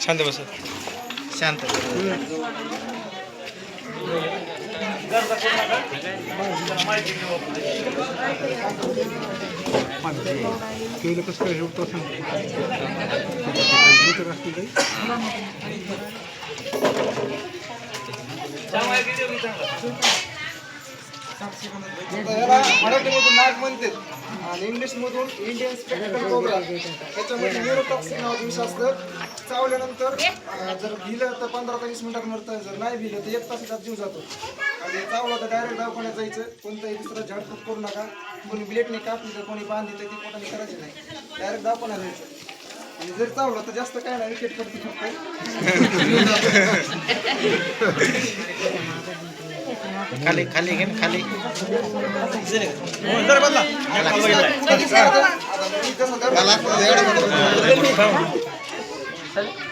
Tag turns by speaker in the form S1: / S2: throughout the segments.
S1: शांत बस शांत
S2: केलं कसं काय होतं सांग
S3: मराठीमधून नाग म्हणतात आणि इंग्लिशमधून इंडियन स्पेक्ट्रम कोब्रा. त्याच्यामध्ये न्यूरोटॉक्सिन नावाचं विष असतं. चावल्यानंतर जर भिलं तर 15 ते 20 मिनिटात मरतं, जर नाही भिलं तर 1 तासात जीव जातो. आणि चावलं तर डायरेक्ट दवाखान्यात जायचं. कोणताही दुसरं झाडफूट करू नका. कोणी ब्लेडने कापली तर कोणी बांधली तर ती पोटाने करायची नाही, डायरेक्ट दवाखान्यात जायचं. आणि जर चावलं तर जास्त काय नाही, विकेट पडते फक्त.
S1: खाली खाली घे खाली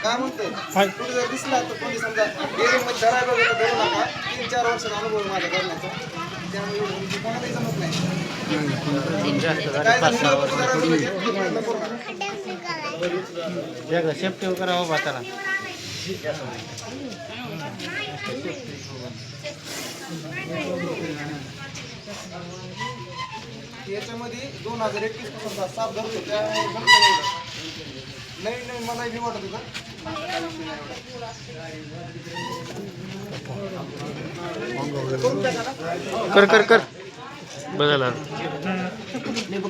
S3: काय म्हणतोय कुठे जर दिसला तर कोणी समजा डेअरीमध्ये धरायला वगैरे धरू नका. 3-4 वर्षाचा अनुभव आहे माझा करण्याचा, त्यामुळे एवढं कोणालाही जमत नाही. काय
S1: सेफ्टी वगैरे हो भाताला
S3: याच्यामध्ये 2021 पासून साप धरतो त्यामुळे नवीन मला बी वाटत होतं.
S1: कर कर कर बघायला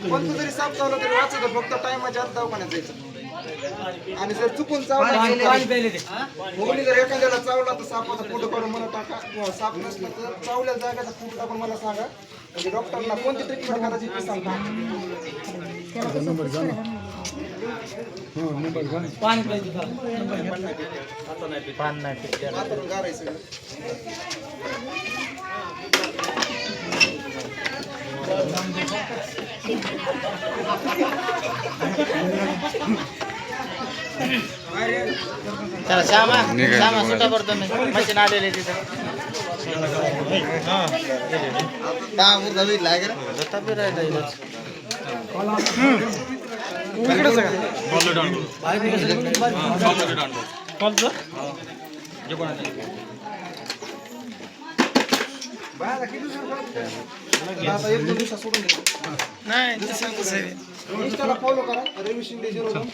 S3: कोणतं जरी साप चावला तरी वाचत, फक्त टायमाच्या आत दवाखान्यात जायचं. आणि जर चुकून चावला कोणी जर एखाद्याला चावला तर सापाचा फोटो काढून मला टाका, किंवा साप नसला तर चावल्या जागेचा फोटो टाकून मला सांगा. म्हणजे डॉक्टरला कोणती ट्रीटमेंट करायची ते सांगतो.
S1: पान नाही
S3: हातानं गारायचं.
S1: चला श्यामा श्यामा सुटा पडतो मी मशीन आलेले तिथं दत्ता बी राहिला इथंच
S3: बाहेर किती आता 1-2 दिवसात सोडून द्या.
S1: नाही तसं
S3: इंस्टाला फॉलो करा रवी शिंदे 02